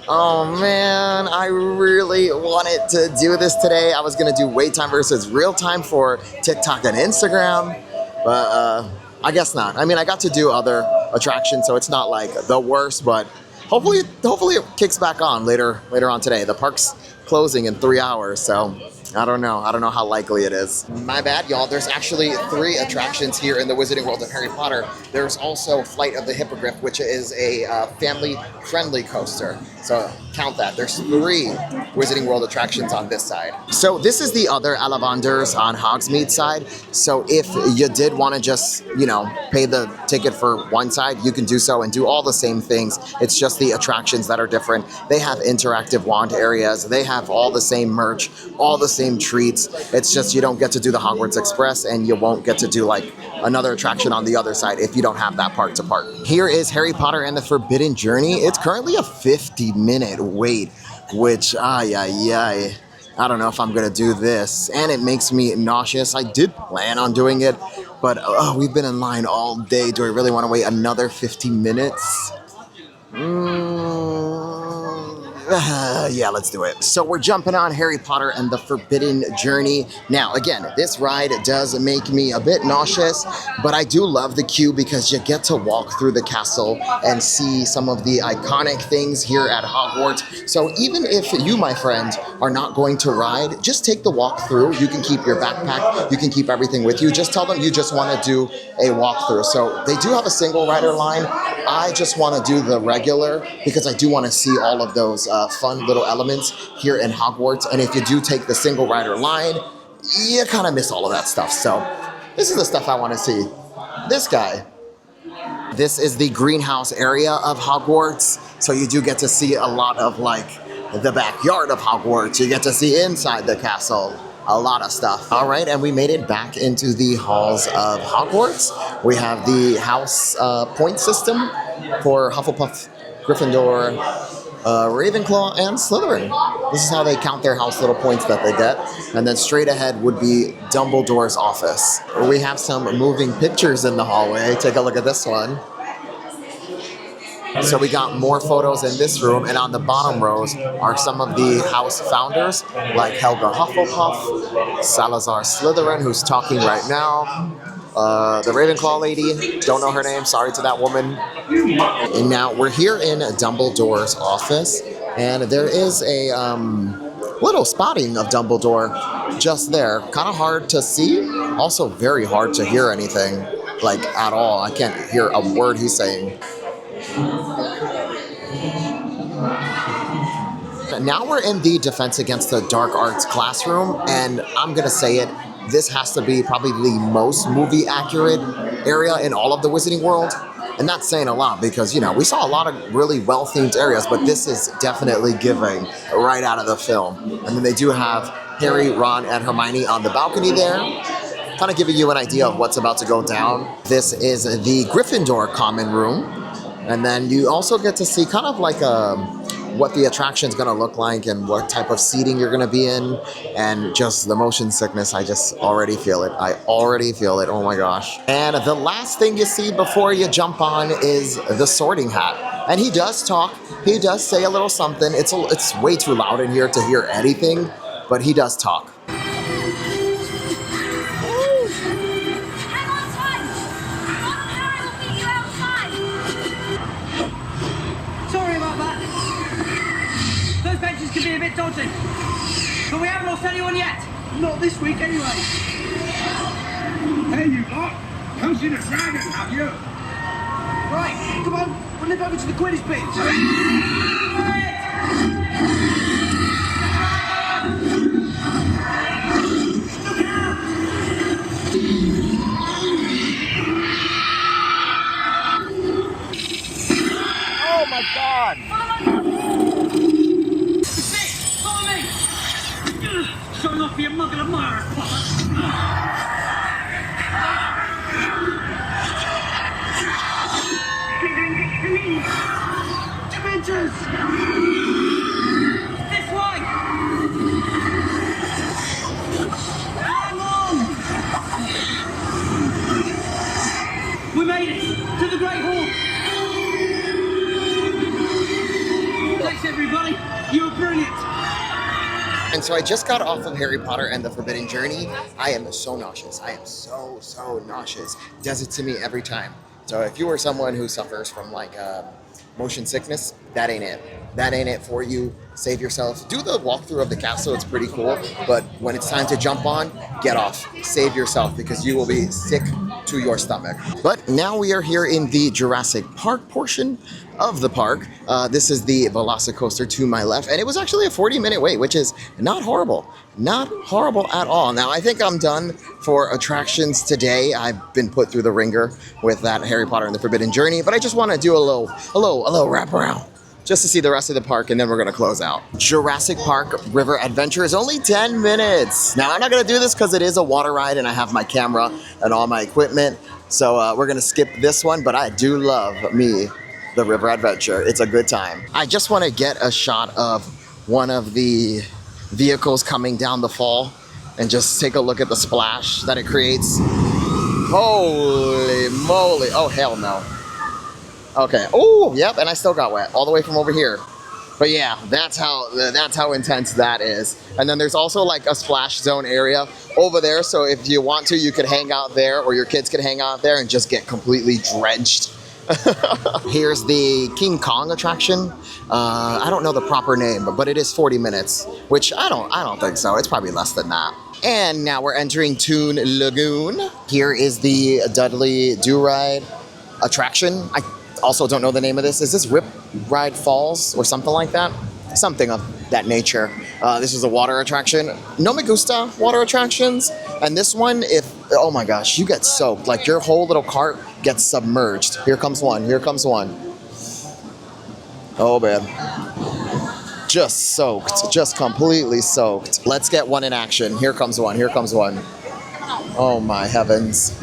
[SPEAKER 1] Oh man, I really wanted to do this today. I was gonna do wait time versus real time for TikTok and Instagram, but I guess not. I mean, I got to do other attractions, so it's not like the worst, but hopefully it kicks back on later on today. The park's closing in 3 hours, so I don't know how likely it is. My bad, y'all. There's actually 3 attractions here in the Wizarding World of Harry Potter. There's also Flight of the Hippogriff, which is a family-friendly coaster. So count that. There's 3 Wizarding World attractions on this side. So this is the other Ollivanders on Hogsmeade side. So if you did want to just, pay the ticket for one side, you can do so and do all the same things. It's just the attractions that are different. They have interactive wand areas. They have have all the same merch, all the same treats. It's just you don't get to do the Hogwarts Express, and you won't get to do like another attraction on the other side if you don't have that park to park. Here is Harry Potter and the Forbidden Journey. It's currently a 50-minute wait, which, I don't know if I'm gonna do this, and it makes me nauseous. I did plan on doing it, but we've been in line all day. Do I really want to wait another 50 minutes? Yeah, let's do it. So we're jumping on Harry Potter and the Forbidden Journey. Now, again, this ride does make me a bit nauseous, but I do love the queue because you get to walk through the castle and see some of the iconic things here at Hogwarts. So even if you, my friend, are not going to ride, just take the walk through. You can keep your backpack, you can keep everything with you. Just tell them you just want to do a walkthrough. So they do have a single rider line. I just want to do the regular because I do want to see all of those fun little elements here in Hogwarts. And if you do take the single rider line, you kind of miss all of that stuff. So this is the stuff I want to see. This guy. This is the greenhouse area of Hogwarts. So you do get to see a lot of like the backyard of Hogwarts. You get to see inside the castle. A lot of stuff. All right, and we made it back into the halls of Hogwarts. We have the house point system for Hufflepuff, Gryffindor, Ravenclaw, and Slytherin. This is how they count their house little points that they get. And then straight ahead would be Dumbledore's office. We have some moving pictures in the hallway. Take a look at this one. So we got more photos in this room, and on the bottom rows are some of the house founders, like Helga Hufflepuff, Salazar Slytherin, who's talking right now, the Ravenclaw lady, don't know her name, sorry to that woman. And now we're here in Dumbledore's office, and there is a little spotting of Dumbledore just there. Kind of hard to see, also very hard to hear anything, like at all. I can't hear a word he's saying. Now we're in the Defense Against the Dark Arts classroom, and I'm gonna say it, this has to be probably the most movie accurate area in all of the Wizarding World. And that's saying a lot because, you know, we saw a lot of really well-themed areas, but this is definitely giving right out of the film. And then they do have Harry, Ron, and Hermione on the balcony there, kind of giving you an idea of what's about to go down. This is the Gryffindor common room. And then you also get to see kind of like what the attraction's gonna look like and what type of seating you're gonna be in, and just the motion sickness, I just already feel it. I already feel it, oh my gosh. And the last thing you see before you jump on is the Sorting Hat. And he does talk, he does say a little something. It's way too loud in here to hear anything, but he does talk.
[SPEAKER 5] Can be a bit dodgy, but we haven't lost anyone yet. Not this week, anyway.
[SPEAKER 3] Hey, you lot! Come see the dragon, have you?
[SPEAKER 5] Right, come on, we'll nip over to the Quidditch pitch.
[SPEAKER 1] Oh my God!
[SPEAKER 5] Showing off for your mug and admirer, Dementors! This way! Come on! We made it to the Great Hall! Thanks everybody, you were brilliant!
[SPEAKER 1] And so I just got off of Harry Potter and the Forbidden Journey. I am so nauseous. I am so nauseous. Does it to me every time. So if you are someone who suffers from like motion sickness, that ain't it. That ain't it for you. Save yourself. Do the walkthrough of the castle. It's pretty cool. But when it's time to jump on, get off. Save yourself because you will be sick to your stomach. But now we are here in the Jurassic Park portion of the park. This is the Velocicoaster to my left, and it was actually a 40-minute wait, which is not horrible. Not horrible at all. Now, I think I'm done for attractions today. I've been put through the ringer with that Harry Potter and the Forbidden Journey, but I just want to do a little wraparound just to see the rest of the park, and then we're gonna close out. Jurassic Park River Adventure is only 10 minutes. Now, I'm not gonna do this because it is a water ride and I have my camera and all my equipment. So we're gonna skip this one, but I do love me the River Adventure. It's a good time. I just wanna get a shot of one of the vehicles coming down the fall and just take a look at the splash that it creates. Holy moly. Oh, hell no. Okay. Oh, yep, and I still got wet all the way from over here. But yeah, that's how intense that is. And then there's also like a splash zone area over there. So if you want to, you could hang out there, or your kids could hang out there and just get completely drenched. Here's the King Kong attraction. I don't know the proper name, but it is 40 minutes, which I don't think so. It's probably less than that. And now we're entering Toon Lagoon. Here is the Dudley Do-Ride attraction. I also don't know the name of this. Is this Rip Ride Falls or something like that? Something of that nature. This is a water attraction. No me gusta water attractions. And this one, oh my gosh, you get soaked. Like your whole little cart gets submerged. Here comes one, here comes one. Oh man. Just soaked, just completely soaked. Let's get one in action. Here comes one, here comes one. Oh my heavens.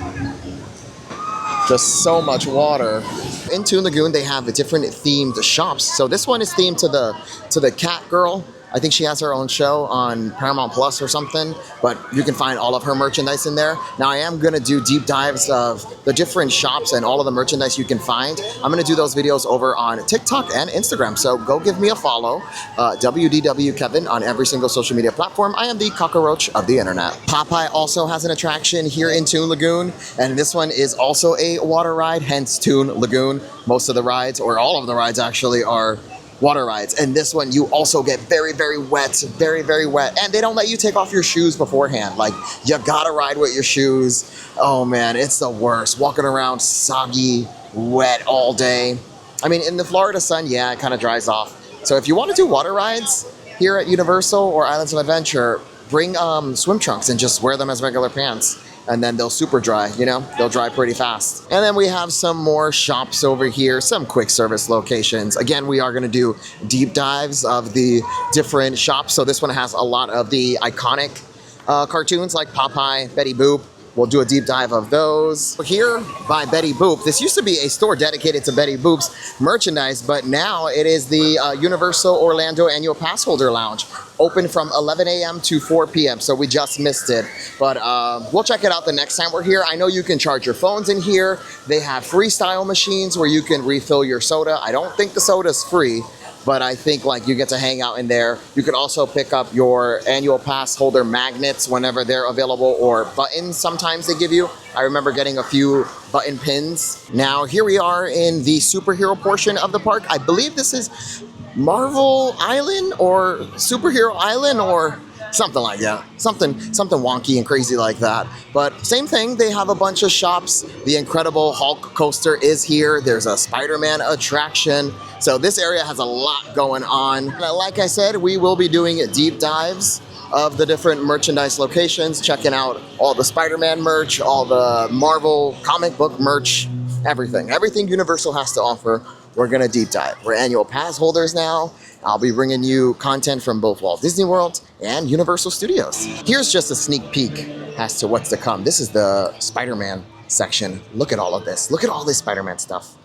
[SPEAKER 1] Just so much water. In Toon Lagoon, they have different themed shops. So this one is themed to the cat girl. I think she has her own show on Paramount Plus or something, but you can find all of her merchandise in there. Now I am gonna do deep dives of the different shops and all of the merchandise you can find. I'm gonna do those videos over on TikTok and Instagram, so go give me a follow. WDW Kevin on every single social media platform. I am the cockroach of the internet. Popeye also has an attraction here in Toon Lagoon, and this one is also a water ride, hence Toon Lagoon. Most of the rides, or all of the rides actually, are water rides, and this one you also get very, very wet, very, very wet, and they don't let you take off your shoes beforehand. Like, you gotta ride with your shoes. Oh man, it's the worst. Walking around soggy, wet all day. I mean, in the Florida sun, yeah, it kind of dries off. So if you want to do water rides here at Universal or Islands of Adventure, bring swim trunks and just wear them as regular pants. And then they'll super dry, you know? They'll dry pretty fast. And then we have some more shops over here, some quick service locations. Again, we are gonna do deep dives of the different shops. So this one has a lot of the iconic cartoons like Popeye, Betty Boop. We'll do a deep dive of those. Here by Betty Boop, this used to be a store dedicated to Betty Boop's merchandise, but now it is the Universal Orlando Annual Pass Holder Lounge, open from 11 a.m. to 4 p.m., so we just missed it. But we'll check it out the next time we're here. I know you can charge your phones in here. They have freestyle machines where you can refill your soda. I don't think the soda's free, but I think like you get to hang out in there. You can also pick up your annual pass holder magnets whenever they're available, or buttons sometimes they give you. I remember getting a few button pins. Now here we are in the superhero portion of the park. I believe this is Marvel Island or Superhero Island or something like that. Something wonky and crazy like that. But same thing, they have a bunch of shops. The Incredible Hulk coaster is here. There's a Spider-Man attraction. So this area has a lot going on. Like I said, we will be doing deep dives of the different merchandise locations, checking out all the Spider-Man merch, all the Marvel comic book merch, everything. Everything Universal has to offer, we're gonna deep dive. We're annual pass holders now. I'll be bringing you content from both Walt Disney World and Universal Studios. Here's just a sneak peek as to what's to come. This is the Spider-Man section. Look at all of this. Look at all this Spider-Man stuff.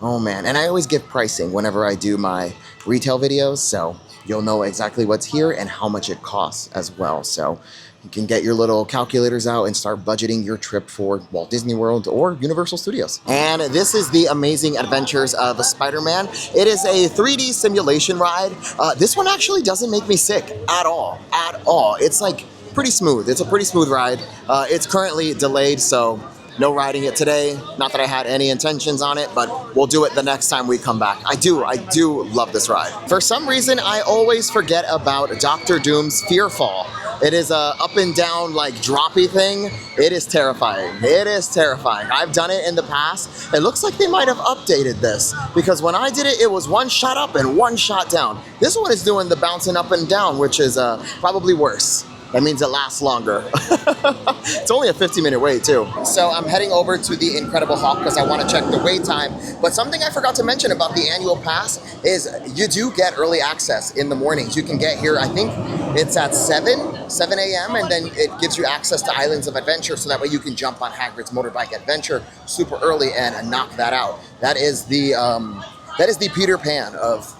[SPEAKER 1] Oh man, and I always give pricing whenever I do my retail videos, so you'll know exactly what's here and how much it costs as well. So you can get your little calculators out and start budgeting your trip for Walt Disney World or Universal Studios. And this is the Amazing Adventures of Spider-Man. It is a 3D simulation ride. This one actually doesn't make me sick at all, at all. It's like pretty smooth. It's a pretty smooth ride. It's currently delayed, so no riding it today. Not that I had any intentions on it, but we'll do it the next time we come back. I do love this ride. For some reason, I always forget about Dr. Doom's Fear Fall. It is a up and down, like droppy thing. It is terrifying. It is terrifying. I've done it in the past. It looks like they might have updated this, because when I did it, it was one shot up and one shot down. This one is doing the bouncing up and down, which is probably worse. That means it lasts longer. It's only a 15-minute wait too. So I'm heading over to the Incredible Hulk because I want to check the wait time. But something I forgot to mention about the annual pass is you do get early access in the mornings. You can get here, I think it's at 7 a.m. and then it gives you access to Islands of Adventure, so that way you can jump on Hagrid's motorbike adventure super early and knock that out. That is the Peter Pan of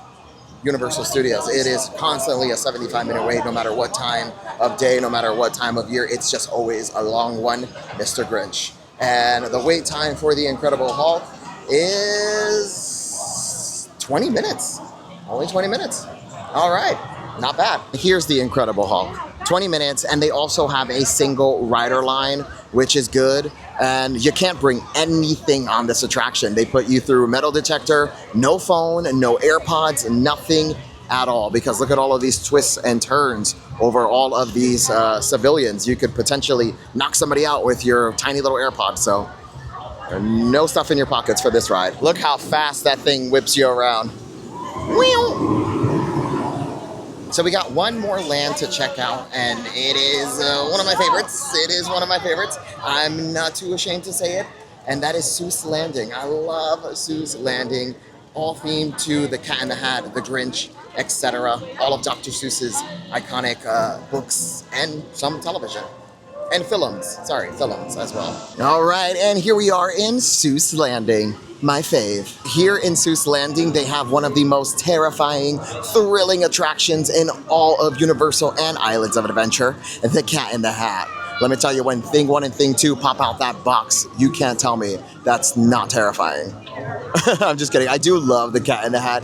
[SPEAKER 1] Universal Studios. It is constantly a 75-minute wait, no matter what time of day, no matter what time of year. It's just always a long one, Mr. Grinch. And the wait time for the Incredible Hulk is 20 minutes. Only 20 minutes. All right, not bad. Here's the Incredible Hulk. 20 minutes, and they also have a single rider line, which is good. And you can't bring anything on this attraction. They put you through a metal detector, no phone, no AirPods, nothing at all. Because look at all of these twists and turns over all of these civilians. You could potentially knock somebody out with your tiny little AirPods. So no stuff in your pockets for this ride. Look how fast that thing whips you around. So we got one more land to check out, and it is one of my favorites. It is one of my favorites. I'm not too ashamed to say it, and that is Seuss Landing. I love Seuss Landing, all themed to the Cat in the Hat, the Grinch, etc. All of Dr. Seuss's iconic books and some television. And films, films as well. All right, and here we are in Seuss Landing. My fave. Here in Seuss Landing, they have one of the most terrifying, thrilling attractions in all of Universal and Islands of Adventure, the Cat in the Hat. Let me tell you, when Thing 1 and Thing 2 pop out that box, you can't tell me that's not terrifying. I'm just kidding. I do love the Cat in the Hat.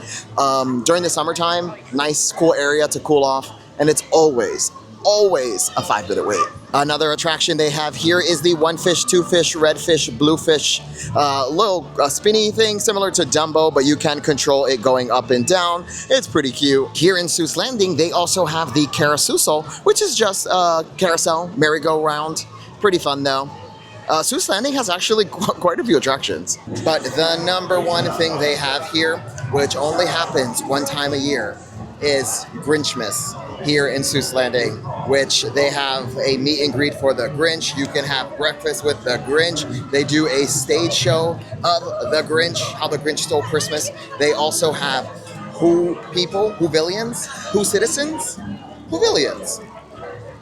[SPEAKER 1] During the summertime, nice, cool area to cool off, and it's always a 5-minute wait. Another attraction they have here is the one fish, two fish, red fish, blue fish, little spinny thing similar to Dumbo, but you can control it going up and down. It's pretty cute. Here in Seuss Landing, they also have the Carousel, which is just a carousel, merry-go-round. Pretty fun though. Seuss Landing has actually quite a few attractions. But the number one thing they have here, which only happens one time a year, is Grinchmas here in Seuss Landing, which they have a meet and greet for the Grinch. You can have breakfast with the Grinch. They do a stage show of the Grinch, how the Grinch stole Christmas. They also have Whovillians, Who citizens, Whovillians.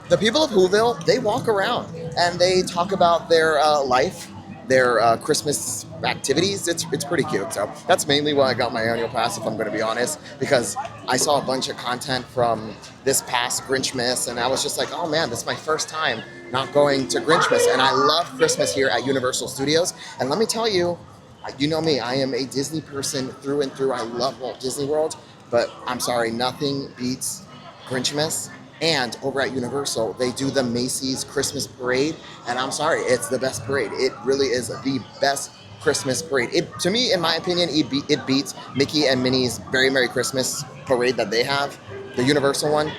[SPEAKER 1] The people of Whoville, they walk around and they talk about their life, their Christmas activities. It's pretty cute. So that's mainly why I got my annual pass, if I'm going to be honest, because I saw a bunch of content from this past Grinchmas, and I was just like, oh man, this is my first time not going to Grinchmas, and I love Christmas here at Universal Studios. And let me tell you, you know me, I am a Disney person through and through. I love Walt Disney World, but I'm sorry, nothing beats Grinchmas. And over at Universal, they do the Macy's Christmas Parade, and I'm sorry, it's the best parade. It really is the best Christmas parade. To me, in my opinion, it beats Mickey and Minnie's Very Merry Christmas parade that they have, the Universal one.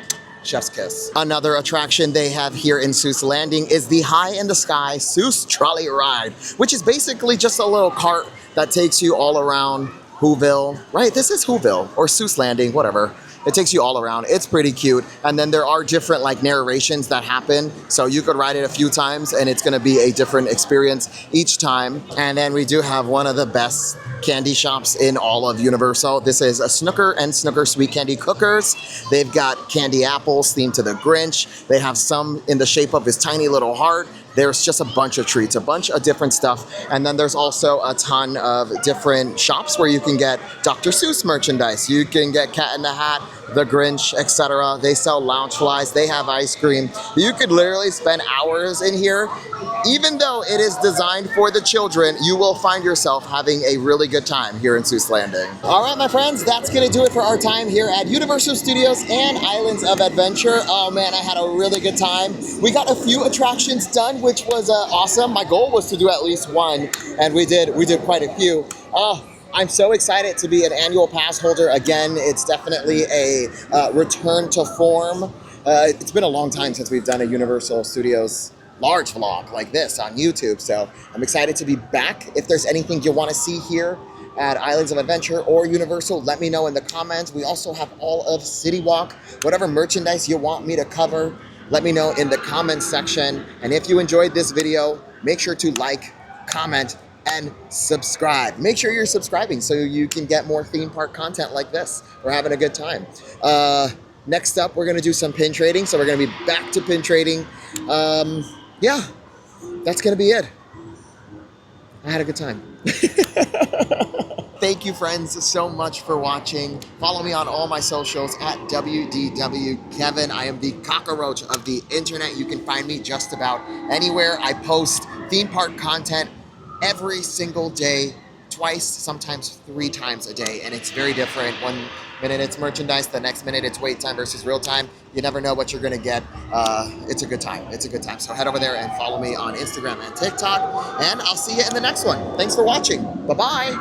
[SPEAKER 1] Chef's kiss. Another attraction they have here in Seuss Landing is the High in the Sky Seuss Trolley Ride, which is basically just a little cart that takes you all around Whoville. Right, this is Whoville, or Seuss Landing, whatever. It takes you all around. It's pretty cute. And then there are different like narrations that happen. So you could ride it a few times and it's gonna be a different experience each time. And then we do have one of the best candy shops in all of Universal. This is a Snooker and Snooker Sweet Candy Cookers. They've got candy apples themed to the Grinch. They have some in the shape of his tiny little heart. There's just a bunch of treats, a bunch of different stuff. And then there's also a ton of different shops where you can get Dr. Seuss merchandise. You can get Cat in the Hat, the Grinch, etc. They sell lounge flies, they have ice cream. You could literally spend hours in here. Even though it is designed for the children, you will find yourself having a really good time here in Seuss Landing. All right, my friends, that's gonna do it for our time here at Universal Studios and Islands of Adventure. Oh man, I had a really good time. We got a few attractions done, which was awesome. My goal was to do at least one, and we did quite a few. I'm so excited to be an annual pass holder again. It's definitely a return to form. It's been a long time since we've done a Universal Studios large vlog like this on YouTube, so I'm excited to be back. If there's anything you want to see here at Islands of Adventure or Universal, let me know in the comments. We also have all of City Walk, whatever merchandise you want me to cover. let me know in the comments section. And if you enjoyed this video, make sure to like, comment, and subscribe. Make sure you're subscribing so you can get more theme park content like this. We're having a good time. Next up, we're gonna do some pin trading. So we're gonna be back to pin trading. Yeah, that's gonna be it. I had a good time. Thank you, friends, so much for watching. Follow me on all my socials at WDW Kevin. I am the cockroach of the internet. You can find me just about anywhere. I post theme park content every single day, twice, sometimes 3 times a day, and it's very different. One minute it's merchandise, the next minute it's wait time versus real time. You never know what you're gonna get. It's a good time. It's a good time. So head over there and follow me on Instagram and TikTok, and I'll see you in the next one. Thanks for watching. Bye-bye.